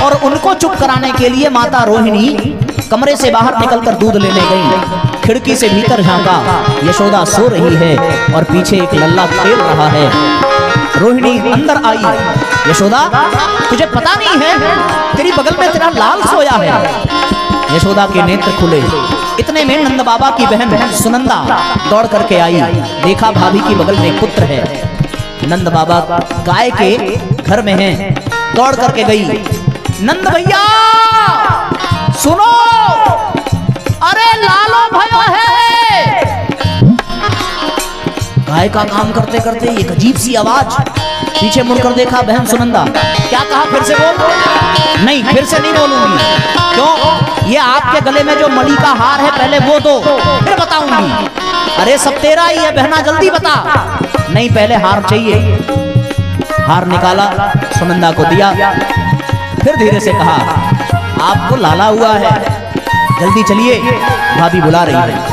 और उनको चुप कराने के लिए माता रोहिणी कमरे से बाहर निकलकर दूध लेने गई। खिड़की से भीतर झांका, यशोदा सो रही है और पीछे एक लल्ला खेल रहा है। रोहिणी अंदर आई, यशोदा तुझे पता नहीं है तेरी बगल में तेरा लाल सोया है। यशोदा के नेत्र खुले। इतने में नंद बाबा की बहन सुनंदा दौड़ करके आई, देखा भाभी की बगल में एक पुत्र है। नंद बाबा गाय के घर में हैं, दौड़ करके गई। नंद भैया सुनो, अरे लालो भयो है। गाय का काम करते करते एक अजीब सी आवाज, पीछे मुड़कर देखा, बहन सुनंदा। क्या कहा, फिर से बोल। नहीं, फिर से नहीं बोलूंगी। क्यों? ये आपके गले में जो मणि का हार है पहले वो दो, फिर बताऊंगी। अरे सब तेरा ही है बहना, जल्दी बता। नहीं, पहले हार चाहिए। हार निकाला, सुनंदा को दिया, फिर धीरे से कहा, आपको लाला हुआ है, जल्दी चलिए, भाभी बुला रही है।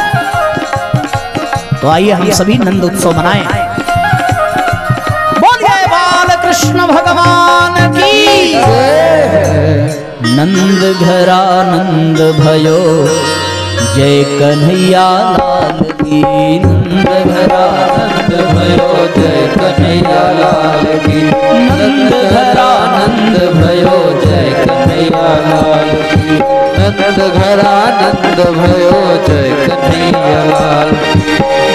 तो आइए हम सभी नंद उत्सव मनाएं। बोलिए बाल कृष्ण भगवान की। नंद घरा नंद भयो, जय कन्हैया लाल की। नंद घरा नंद भयो, जय कन्हैया लाल की। नंद घरा नंद भयो, जय कन्हैया लाल की। नंद घरा नंद भयो, जय कन्हैया लाल।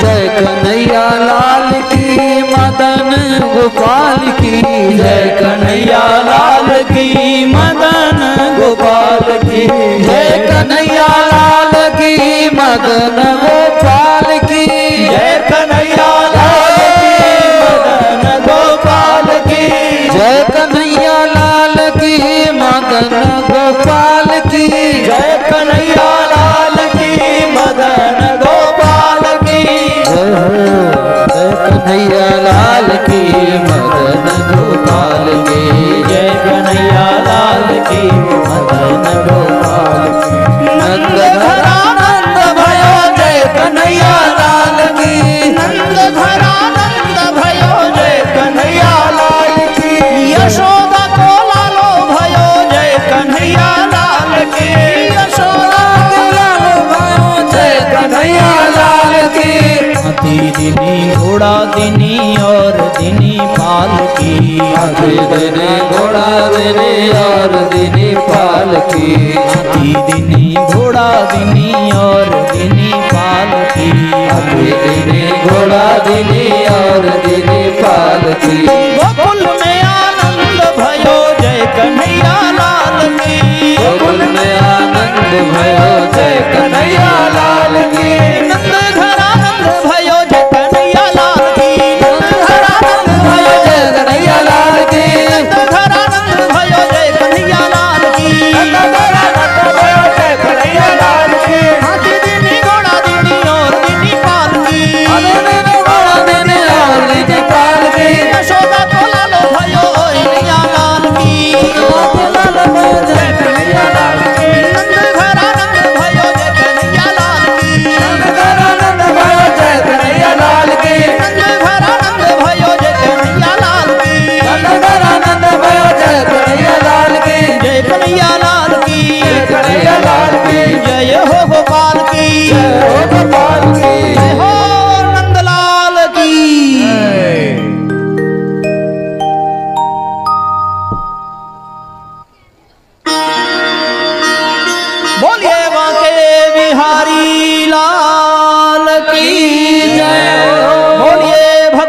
जय कन्हैया लाल की, मदन गोपाल की। जय कन्हैया लाल की, मदन गोपाल की। जय कन्हैया लाल की, मदन गोपाल की। जय कन्हैया लाल की, मदन गोपाल की। जय कन्हैया लाल की, मदन गोपाल की। जय कन्हैया लाल की, मदन गोपाल की। जय कन्हैया लाल की, मदन गोपाल की। जय कन्हैया लाल की, मदन गोपाल की। नंद घरा नंद भयो, जय कन्हैया लाल की। नंद घरा नंद भयो, जय कन्हैया लाल की। यशोदा को लालो भयो, जय कन्हैया लाल की। यशोदा को लालो भयो, जय कन्हैया लाल की। हाथी दिनी घोड़ा दिनी और दिनी पाल की। हाथी दिनी घोड़ा दिनी और दिनी पाल की। हाथी दिनी घोड़ा दिनी और दिनी पाल की। हाथी दिनी घोड़ा दिनी और दिनी पाल की। गोकुल में आनंद भयो, जय कन्हैया लाल की। गोकुल में आनंद भयो, जय कन्हैया लाल की। नंद घरा नंद भयो, जय कन्हैया लाल की। नंद घरा नंद भयो, जय कन्हैया लाल की। नंद घरा नंद भयो, जय कन्हैया लाल की। नंद घरा नंद भयो, जय कन्हैया लाल की। हाथी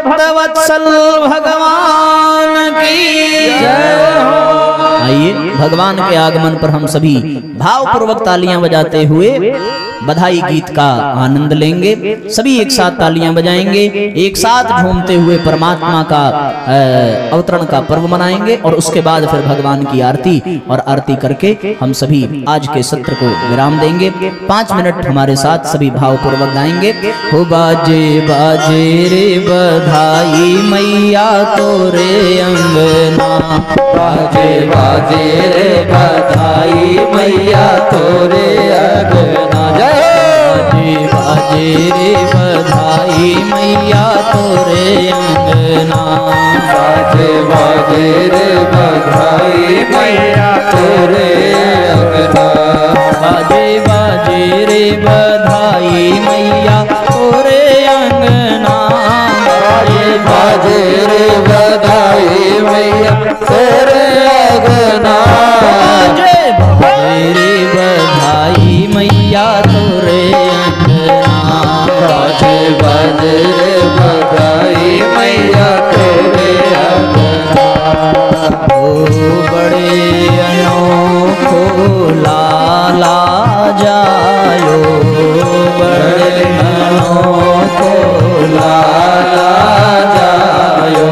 भक्त वत्सल भगवान की जय हो। आइए भगवान के आगमन पर हम सभी भावपूर्वक तालियां बजाते हुए बधाई गीत का आनंद लेंगे। सभी एक साथ तालियां बजाएंगे, एक साथ झूमते हुए परमात्मा का अवतरण का पर्व मनाएंगे और उसके बाद फिर भगवान की आरती, और आरती करके हम सभी आज के सत्र को विराम देंगे। 5 मिनट हमारे साथ सभी भावपूर्वक गाएंगे। हो बाजे बाजे रे बधाई मैया तोरे अंगना, बाजे बाजे रे बधाई मैया तोरे अंगना। बाजे बाजे रे बधाई मैया तोरे अंगना, बाजे बाजे रे बधाई मैया तोरे अंगना। बाजे बाजे रे बधाई मैया तोरे अंगना, बाजे बाजे रे बधाई मैया तोरे अंगना। बाजे बाजे रे बधाई मैया तोरे अंगना, बाजे बाजे रे बधाई मैया तोरे अंगना। ओ बड़े अनोखो लाला जायो, बड़े अनोखो लाला जायो,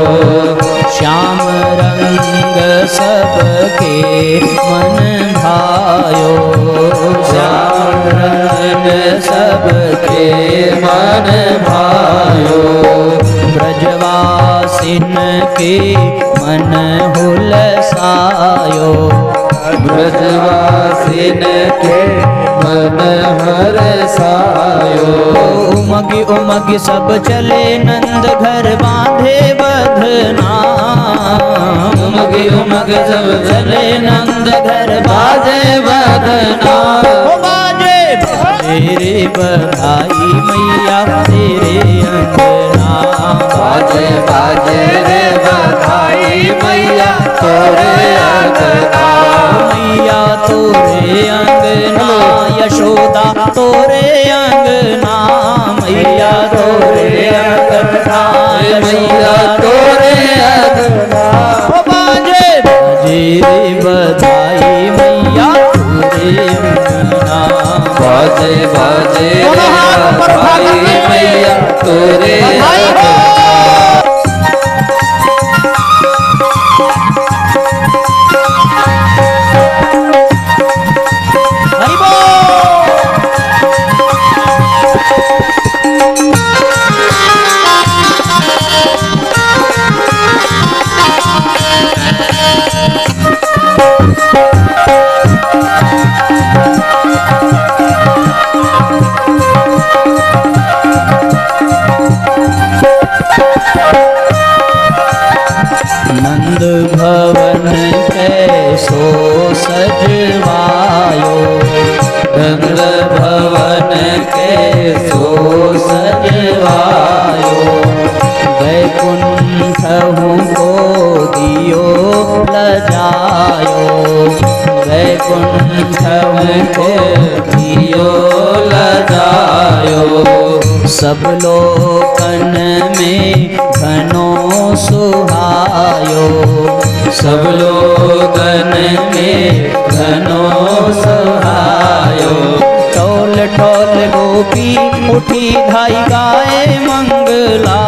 श्याम रंग सबके मन भायो, श्याम रंग सबके मन भायो। ब्रजवासिन के मन हुलसायो, ब्रजवासिन के मन हरसायो। उमग उमग सब चले नंद घर बांधे बधना, उमग उमग सब चले नंद घर बाजे बधना। बाजे तेरे बधाई मैया तेरे अंगना, बाजे बाजे रे बधाई मैया तोरे अंगना। मैया तोरे अंगना, यशोदा तोरे अंगना, मैया तोरे अंगना, मैया तोरे अंगना। बाजे बाजे रे बधाई मैया तोरे अंगना, बाजे बाजे रे बधाई मैया तोरे अंगना। नंद भवन कैसो सजवायो, नंद भवन कैसो सजवायो। वैकुंठ को दियो लजायो, वैकुंठ को दियो लजायो। सब लोकन में घनो सुहायो, सब लोगन में घनो सुहायो। टोल टोल गोपी उठी धाई गाए मंगला,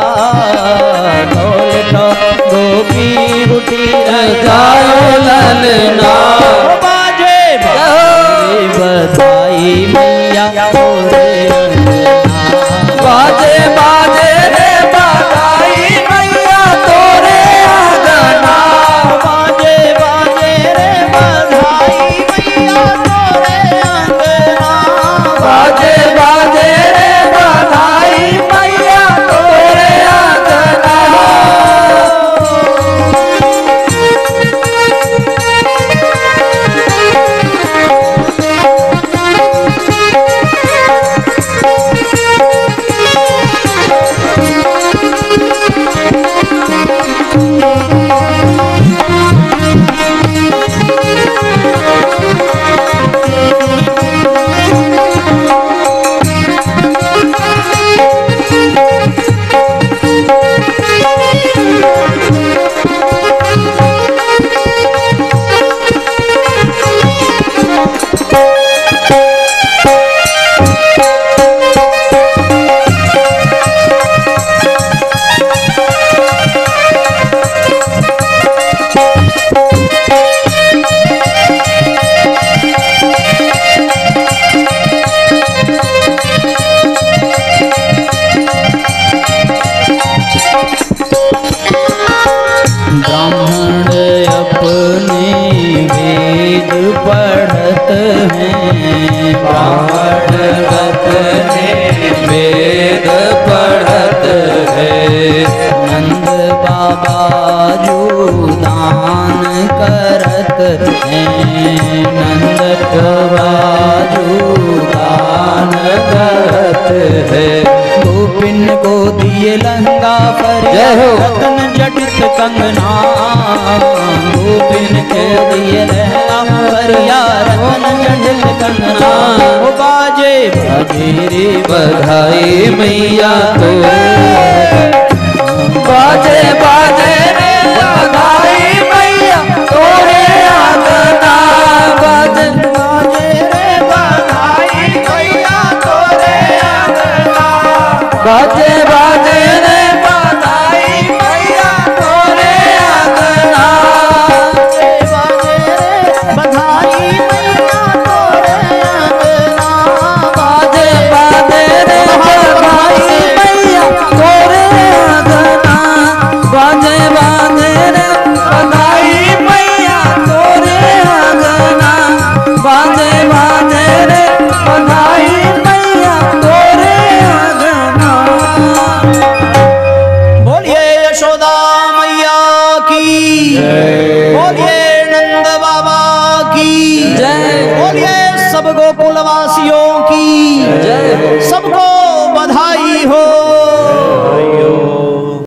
टोल टोल गोपी उठी गायो ललना। बाजे बाजे बधाई मैया तोरे अंगना, बाजे बाजे रे बधाई मैया तोरे अंगना। बाजे बाजे रे बधाई मैया तोरे अंगना, बाजे बाजे रे बधाई मैया तोरे अंगना। बाजू दान करत हैं, नंद बाजू दान करत है। गोपिन को दिए लहंगा पर रतन जटित कंगना, गोपिन को दिए लहंगा पर रतन जटित कंगना। ओ बाजे बाजे रे बधाई मैया तो बाजे बाजे रे बधाई मैया तोरे आंगना। बाजे बाजे रे बधाई मैया तोरे आंगना। बाजे